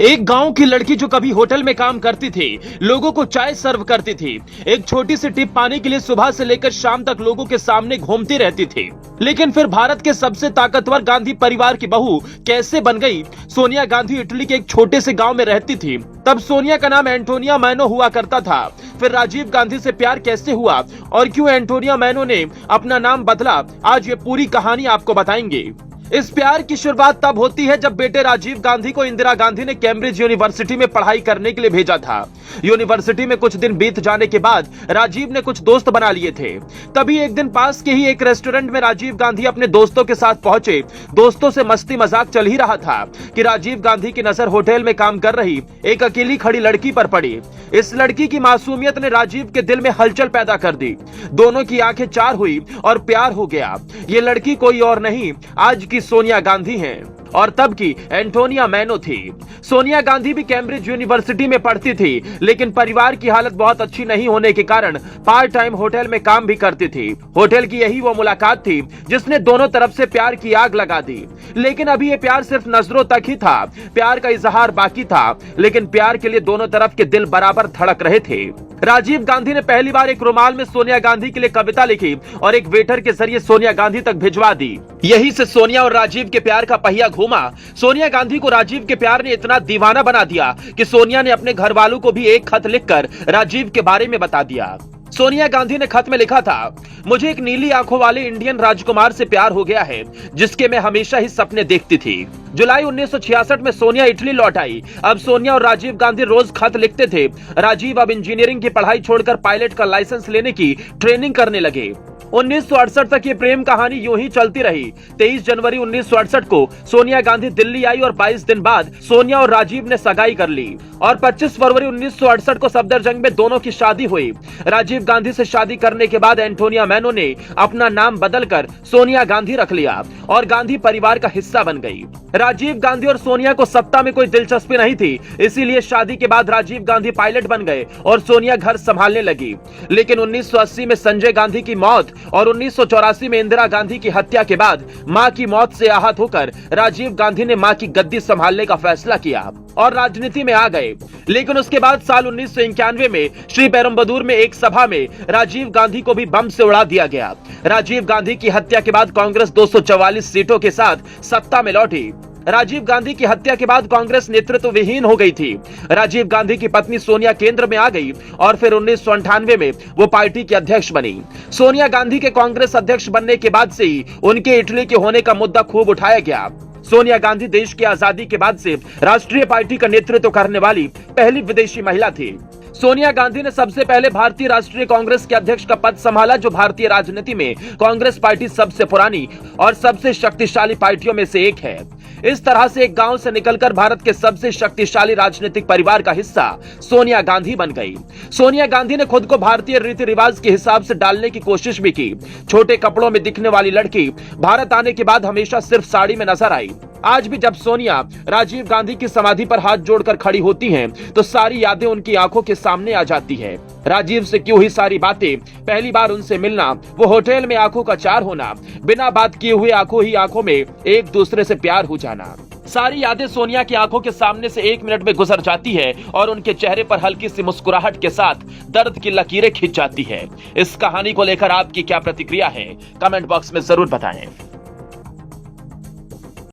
एक गांव की लड़की जो कभी होटल में काम करती थी, लोगों को चाय सर्व करती थी, एक छोटी सी टिप पाने के लिए सुबह से लेकर शाम तक लोगों के सामने घूमती रहती थी। लेकिन फिर भारत के सबसे ताकतवर गांधी परिवार की बहू कैसे बन गई? सोनिया गांधी इटली के एक छोटे से गांव में रहती थी। तब सोनिया का नाम एंटोनिया मैनो हुआ करता था। फिर राजीव गांधी से प्यार कैसे हुआ और क्यों एंटोनिया मैनो ने अपना नाम बदला, आज ये पूरी कहानी आपको बताएंगे। इस प्यार की शुरुआत तब होती है जब बेटे राजीव गांधी को इंदिरा गांधी ने कैम्ब्रिज यूनिवर्सिटी में पढ़ाई करने के लिए भेजा था। यूनिवर्सिटी में कुछ दिन बीत जाने के बाद राजीव ने कुछ दोस्त बना लिए थे। तभी एक दिन पास के ही एक रेस्टोरेंट में राजीव गांधी अपने दोस्तों के साथ पहुंचे। दोस्तों से मस्ती मजाक चल ही रहा था कि राजीव गांधी की नजर होटल में काम कर रही एक अकेली खड़ी लड़की पर पड़ी। इस लड़की की मासूमियत ने राजीव के दिल में हलचल पैदा कर दी। दोनों की आंखें चार हुई और प्यार हो गया। ये लड़की कोई और नहीं, आज की सोनिया गांधी हैं और तब की एंटोनिया मैनो थी। सोनिया गांधी भी कैम्ब्रिज यूनिवर्सिटी में पढ़ती थी, लेकिन परिवार की हालत बहुत अच्छी नहीं होने के कारण पार्ट टाइम होटल में काम भी करती थी। होटल की यही वो मुलाकात थी जिसने दोनों तरफ से प्यार की आग लगा दी। लेकिन अभी ये प्यार सिर्फ नजरों तक ही था, प्यार का इजहार बाकी था, लेकिन प्यार के लिए दोनों तरफ के दिल बराबर धड़क रहे थे। राजीव गांधी ने पहली बार एक रुमाल में सोनिया गांधी के लिए कविता लिखी और एक वेटर के जरिए सोनिया गांधी तक भिजवा दी। यहीं से सोनिया और राजीव के प्यार का पहिया घूमा। सोनिया गांधी को राजीव के प्यार ने इतना दीवाना बना दिया कि सोनिया ने अपने घर वालों को भी एक खत लिखकर राजीव के बारे में बता दिया। सोनिया गांधी ने खत में लिखा था, मुझे एक नीली आंखों वाले इंडियन राजकुमार से प्यार हो गया है जिसके मैं हमेशा ही सपने देखती थी। जुलाई 1966 में सोनिया इटली लौट आई। अब सोनिया और राजीव गांधी रोज खत लिखते थे। राजीव अब इंजीनियरिंग की पढ़ाई छोड़कर पायलट का लाइसेंस लेने की ट्रेनिंग करने लगे। 1968 तक ये प्रेम कहानी यूं ही चलती रही। 23 जनवरी 1968 को सोनिया गांधी दिल्ली आई और 22 दिन बाद सोनिया और राजीव ने सगाई कर ली और 25 फरवरी 1968 को सफदरजंग में दोनों की शादी हुई। राजीव गांधी से शादी करने के बाद एंटोनिया मैनो ने अपना नाम बदलकर सोनिया गांधी रख लिया और गांधी परिवार का हिस्सा बन गई। राजीव गांधी और सोनिया को सत्ता में कोई दिलचस्पी नहीं थी, इसीलिए शादी के बाद राजीव गांधी पायलट बन गए और सोनिया घर संभालने लगी। लेकिन 1980 में संजय गांधी की मौत और 1984 में इंदिरा गांधी की हत्या के बाद मां की मौत से आहत होकर राजीव गांधी ने मां की गद्दी संभालने का फैसला किया और राजनीति में आ गए। लेकिन उसके बाद साल 1991 में श्री पेरुम्बदूर में एक सभा में राजीव गांधी को भी बम से उड़ा दिया गया। राजीव गांधी की हत्या के बाद कांग्रेस 244 सीटों के साथ सत्ता में लौटी। राजीव गांधी की हत्या के बाद कांग्रेस नेतृत्व विहीन हो गई थी। राजीव गांधी की पत्नी सोनिया केंद्र में आ गई और फिर 1998 में वो पार्टी की अध्यक्ष बनी। सोनिया गांधी के कांग्रेस अध्यक्ष बनने के बाद से ही उनके इटली के होने का मुद्दा खूब उठाया गया। सोनिया गांधी देश की आजादी के बाद से राष्ट्रीय पार्टी का नेतृत्व करने वाली पहली विदेशी महिला थी। सोनिया गांधी ने सबसे पहले भारतीय राष्ट्रीय कांग्रेस के अध्यक्ष का पद संभाला, जो भारतीय राजनीति में कांग्रेस पार्टी सबसे पुरानी और सबसे शक्तिशाली पार्टियों में से एक है। इस तरह से एक गांव से निकलकर भारत के सबसे शक्तिशाली राजनीतिक परिवार का हिस्सा सोनिया गांधी बन गई। सोनिया गांधी ने खुद को भारतीय रीति रिवाज के हिसाब से डालने की कोशिश भी की। छोटे कपड़ों में दिखने वाली लड़की भारत आने के बाद हमेशा सिर्फ साड़ी में नजर आई। आज भी जब सोनिया राजीव गांधी की समाधि पर हाथ जोड़कर खड़ी होती हैं, तो सारी यादें उनकी आंखों के सामने आ जाती है। राजीव से क्यों ही सारी बातें, पहली बार उनसे मिलना, वो होटल में आंखों का चार होना, बिना बात किए हुए आंखों ही आंखों में एक दूसरे से प्यार हो जाना, सारी यादें सोनिया की आंखों के सामने से एक मिनट में गुजर जाती है और उनके चेहरे पर हल्की सी मुस्कुराहट के साथ दर्द की लकीरें खिंच जाती है। इस कहानी को लेकर आपकी क्या प्रतिक्रिया है, कमेंट बॉक्स में जरूर बताएं।